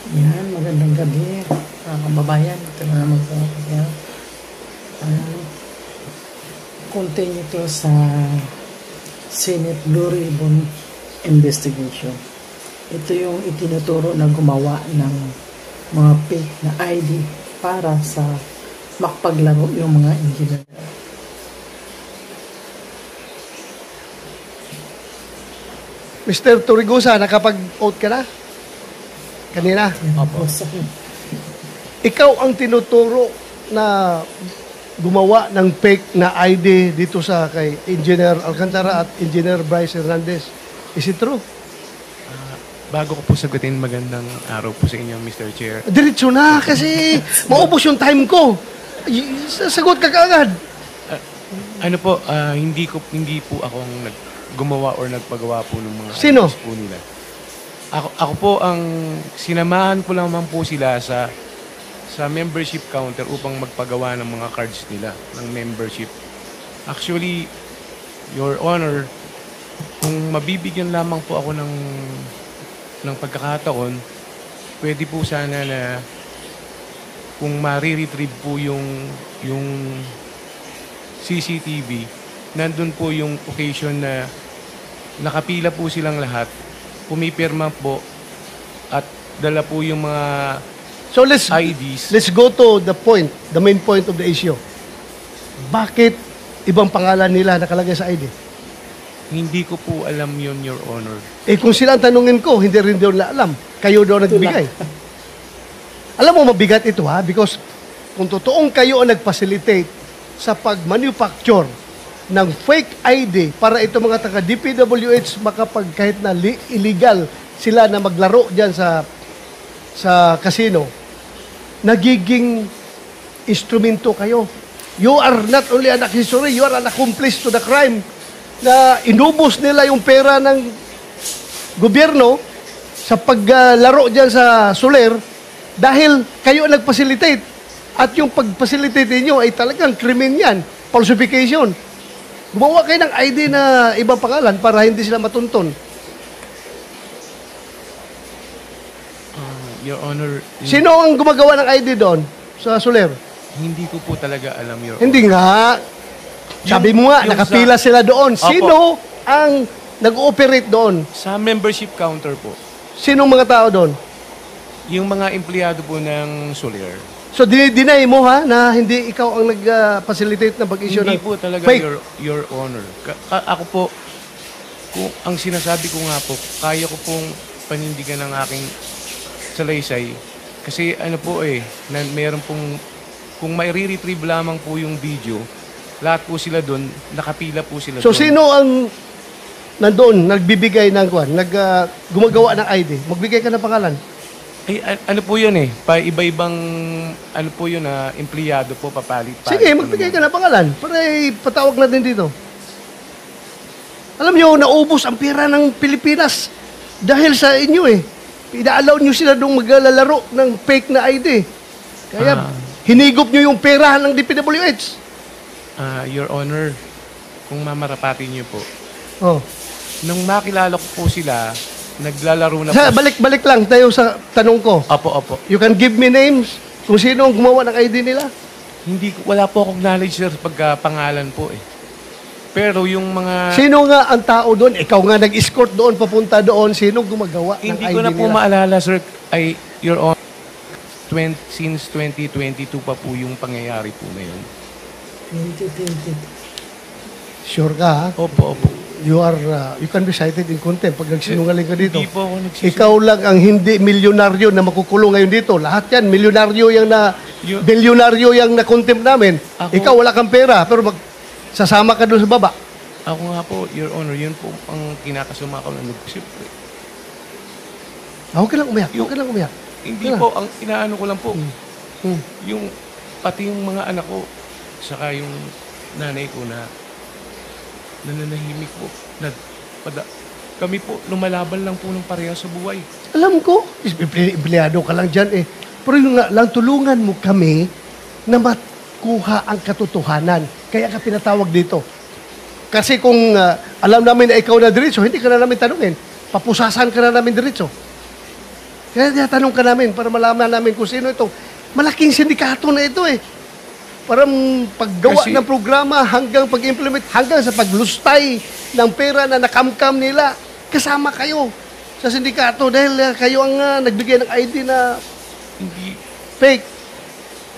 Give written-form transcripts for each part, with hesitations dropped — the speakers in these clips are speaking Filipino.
Yan, magandang gabi. Kababayan, ito na naman po. Continue to sa Senate Blue Ribbon Investigation. Ito yung itinuturo na gumawa ng mga fake na ID para sa makapaglaro yung mga engineer. Mr. Torregosa, nakapag-vote ka na? Kanina? Opo. Ikaw ang tinuturo na gumawa ng fake na ID dito sa kay Engineer Alcantara at Engineer Bryce Hernandez. Is it true? Bago ko po sagutin, magandang araw po sa inyo, Mr. Chair. Diretso na kasi maubos yung time ko. Sagot ka kaagad. Hindi po ako ang gumawa or nagpagawa po ng mga Sino? IDs po nila. Ako po ang sinamahan ko lamang po sila sa membership counter upang magpagawa ng mga cards nila ng membership. Actually, Your Honor, kung mabibigyan lamang po ako ng pagkakataon, pwede po sana na kung ma-retrieve po yung CCTV, nandun po yung occasion na nakapila po silang lahat, pumipirma po at dala po yung mga So let's go to the main point of the issue. Bakit ibang pangalan nila nakalagay sa ID? Hindi ko po alam yun, Your Honor. Kung sila ang tanungin ko, hindi rin daw nila alam. Kayo daw nagbigay. Alam mo, mabigat ito ha? Because kung totoong kayo ang nag-facilitate sa pag-manufacture ng fake ID para ito mga taga-DPWH kahit na illegal sila na maglaro dyan sa casino, nagiging instrumento kayo. You are not only an accessory, you are an accomplice to the crime na inubos nila yung pera ng gobyerno sa paglaro dyan sa Soler dahil kayo ang nag-facilitate at yung pag-facilitate niyo ay talagang krimen yan, falsification. Gumawa kayo ng ID na ibang pangalan para hindi sila matunton. Your Honor, Sino ang gumagawa ng ID doon sa Soler? hindi ko po talaga alam, Your Honor. Hindi nga. Sabi mo nga, nakapila sila doon. Opo. Sino ang nag-ooperate doon? Sa membership counter po, Sinong mga tao doon? yung mga empleyado po ng Soler. So, dinay mo ha, na hindi ikaw ang nag-facilitate na pag-issue ng Hindi po talaga, fake. Your Honor. Ako po, kung ang sinasabi ko nga po, kaya ko pong panindigan ng aking salaysay. Kasi na meron pong, kung mai-retrieve lamang po yung video, lahat po sila doon, nakapila po sila So, doon. sino ang nandoon, nagbibigay ng gumagawa ng ID? Magbigay ka ng pangalan. Ano po yun iba-ibang, po yun empleyado po, papalit. Sige, magbigay ka ng pangalan para patawag natin dito. Alam nyo, naubos ang pera ng Pilipinas dahil sa inyo Ina-allow nyo sila doon maglalaro ng fake na ID. Kaya hinigop nyo yung pera ng DPWH. Your Honor, kung mamarapati niyo po, Oh. nung makilala ko po sila, naglalaro na po. Balik lang tayo sa tanong ko. Opo. You can give me names kung sino ang gumawa ng ID nila? Wala po akong knowledge sir pagkapangalan po Pero yung mga... Sino nga ang tao doon? Ikaw nga nag-escort doon, papunta doon. Sino gumagawa ng ID nila? Hindi ko na po maalala sir, Your Honor, since 2022 pa po yung pangyayari po na yun. 2020. Sure ka ha? Opo. You can be cited in contempt pag nagsinungaling ka dito. Hindi po ako nagsisinungaling. Ikaw lang ang hindi milyonaryo na makukulong ngayon dito. Lahat yan, milyonaryo bilyonaryo yung na-contempt namin. Ikaw wala kang pera, pero sasama ka doon sa baba. Ako nga po, Your Honor, yun po ang kinakasama ko na nag-isip. Huwag ka lang umiyak. Hindi po, ang inaano ko lang po, yung pati yung mga anak ko, saka yung nanay ko na nananahimik po. Kami po, lumalaban lang po ng pareha sa buhay. Alam ko, empleyado ka lang dyan Pero yung nga lang, tulungan mo kami na makuha ang katotohanan. Kaya ka pinatawag dito. Kasi kung alam namin na ikaw na diretso, hindi ka na namin tanungin. Papusasan ka na namin diretso. Kaya tinatanong ka namin para malaman namin kung sino ito. Malaking sindikato na ito eh. Parang paggawa Kasi- ng programa hanggang pag-implement, hanggang sa paglustay ng pera na nakamkam nila, kasama kayo sa sindikato dahil kayo ang nagbigay ng ID na Hindi, fake.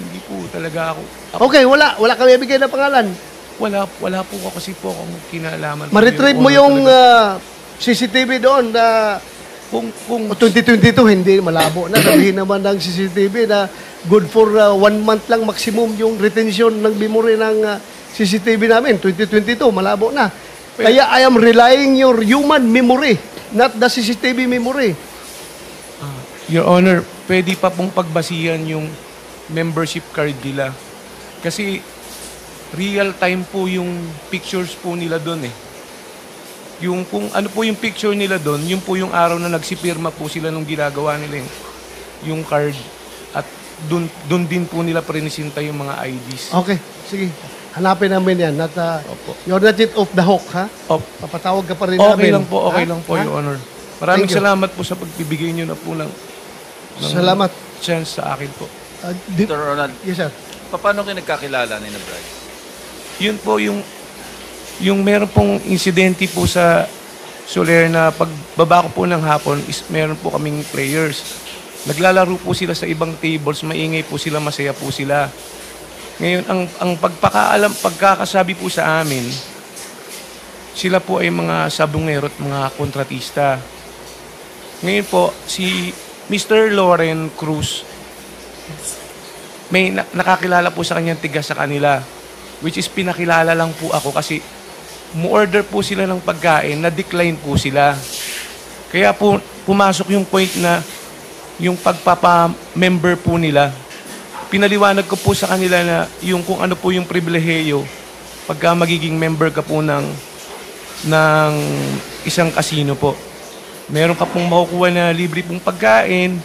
hindi po talaga ako. Okay, wala kami ibigay na pangalan. Wala po ako kasi po akong kinalaman. Ma-retrieve mo yung CCTV doon na kung 2022, hindi malabo na. Sabihin naman ng CCTV na good for 1 month lang maximum yung retention ng memory ng CCTV namin. 2022, malabo na. Kaya I am relying your human memory, not the CCTV memory. Your Honor, pwede pa pong pagbasihan yung membership card nila. Kasi real time po yung pictures po nila doon eh. Yung kung ano po yung picture nila doon, yun po yung araw na nagsipirma po sila nung ginagawa nila yung card. At doon din po nila prinisinta yung mga IDs. Okay, sige. Hanapin namin yan. Opo. You're not yet off the hook, ha? Papatawag ka pa rin namin. Okay lang po, Ha? Your Honor. Maraming Thank you. salamat po sa pagbibigay nyo na po ng Salamat. chance sa akin po. Dr. Ronald, Yes, sir. paano kayo nagkakilala ni Bryce? Yun po yung meron pong insidente po sa Soler na pagbaba ko po ng hapon is meron po kaming players. Naglalaro po sila sa ibang tables, maingay po sila, masaya po sila. Ngayon, ang pagkakasabi po sa amin, sila po ay mga sabungero at mga kontratista. Ngayon po, si Mr. Loren Cruz, may nakakilala po sa kanyang tiga sa kanila, which is pinakilala lang po ako kasi mu-order po sila ng pagkain, na-decline po sila. Kaya po pumasok yung point na yung pagpapa-member po nila. Pinaliwanag ko po sa kanila na yung kung ano po yung pribilehiyo pagka magiging member ka po ng isang casino po. Meron ka pong makukuha na libre pong pagkain,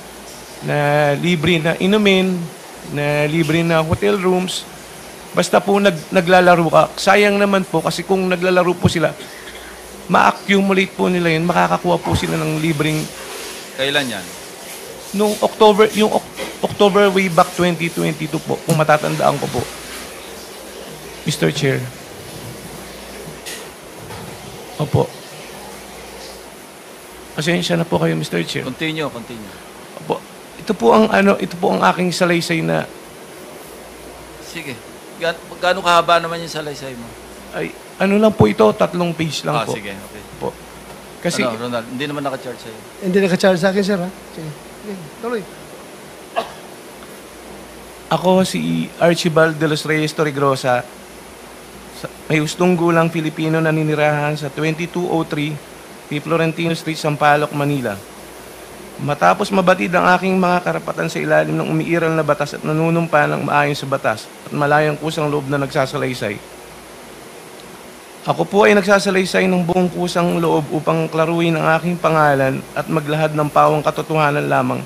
na libre na inumin, na libre na hotel rooms. Basta po naglalaro ka. Sayang naman po kasi kung naglalaro po sila, ma-accumulate po nila yun, makakakuha po sila ng libreng Kailan yan? nung October way back 2022 po, kung matatandaan ko po. Mr. Chair. Opo. Pasensya na po kayo, Mr. Chair. Continue. Opo. Ito po ang aking salaysay na Sige. Gaano kahaba naman yung salaysay mo? ay ano lang po ito, 3 page lang po. Sige, okay. Po. Kasi Ronald, hindi naman naka-charge sa'yo. Hindi naka-charge sa akin, sir, ha? Sige. Tuloy. ako si Archibald de los Reyes Torregrosa, may hustong gulang Filipino na ninirahan sa 2203 P. Florentino Street, Sampaloc, Manila. Matapos mabatid ang aking mga karapatan sa ilalim ng umiiral na batas at nanunumpa ng maayon sa batas at malayang kusang loob na nagsasalaysay, ako po ay nagsasalaysay ng buong kusang loob upang klaruin ang aking pangalan at maglahad ng pawang katotohanan lamang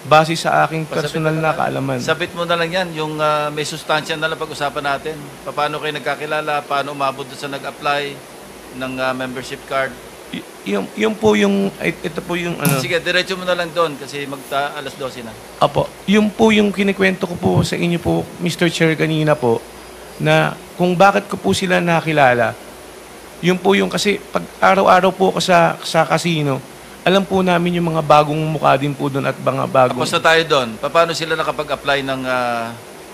base sa aking personal na kaalaman. Sabit mo na lang yan, yung may sustansya na lang pag-usapan natin. Paano kayo nagkakilala, paano umabot doon sa nag-apply ng membership card. Yung po yung, ito po yung ano. Sige, diretso mo na lang doon kasi alas 12 na. Apo, yung po yung kinikwento ko po sa inyo po, Mr. Chair, kanina po, na kung bakit ko po sila nakilala. Yung po yung kasi pag araw-araw po ako sa casino, alam po namin yung mga bagong mukha din po doon at mga bagong... Tapos na tayo doon. Paano sila nakapag-apply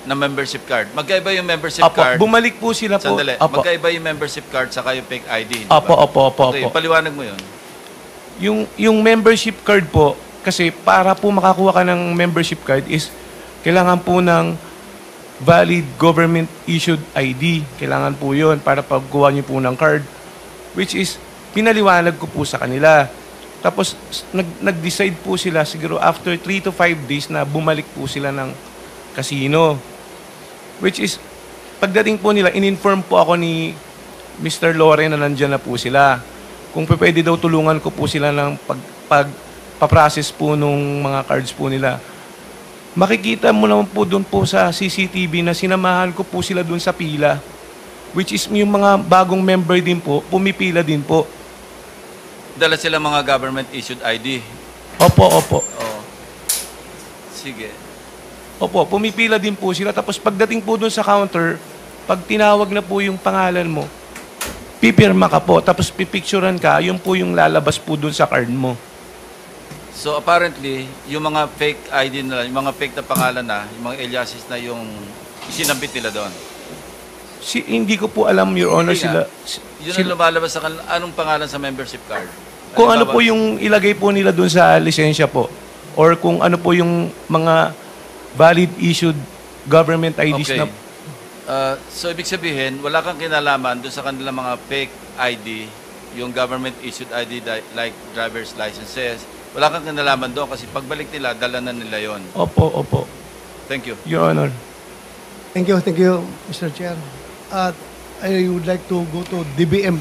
ng membership card? Magkaiba yung membership Apo, card. bumalik po sila po. Sandali. Apo. Magkaiba yung membership card saka yung fake ID. Di Apo, ba? opo. Okay, paliwanag mo yun. Yung membership card po, kasi para po makakuha ka ng membership card is kailangan po ng valid government issued ID. Kailangan po yun para pagkuha niyo po ng card. Which is, pinaliwanag ko po sa kanila. Tapos, nag-decide po sila siguro after 3 to 5 days na bumalik po sila ng casino. Which is, pagdating po nila, in-inform po ako ni Mr. Loren na nandyan na po sila. Kung pwede daw tulungan ko po sila ng pagpaprocess po nung mga cards po nila. Makikita mo naman po doon po sa CCTV na sinamahan ko po sila doon sa pila. Which is yung mga bagong member din po, pumipila din po. Dala sila mga government issued ID. Opo. Oh. Sige. Opo, pumipila din po sila. Tapos pagdating po dun sa counter, pag tinawag na po yung pangalan mo, pipirma ka po, tapos pipicturean ka, yun po yung lalabas po dun sa card mo. So apparently, yung mga fake ID na, yung mga fake na pangalan na, yung mga aliases na yung isinambit nila doon. Hindi ko po alam, Your Honor, Hindi nga. sila... Yun ang lumalabas sa kanila. Anong pangalan sa membership card? Kung ano Halimbawa, po yung ilagay po nila dun sa lisensya po, or kung ano po yung mga valid issued government IDs Okay. na... So ibig sabihin, wala kang kinalaman doon sa kanilang mga fake ID, yung government issued ID like driver's licenses. Wala kang kinalaman doon kasi pagbalik nila, dala na nila yon. Opo, opo. Thank you. Your Honor. Thank you, Mr. Chair. At I would like to go to DBM.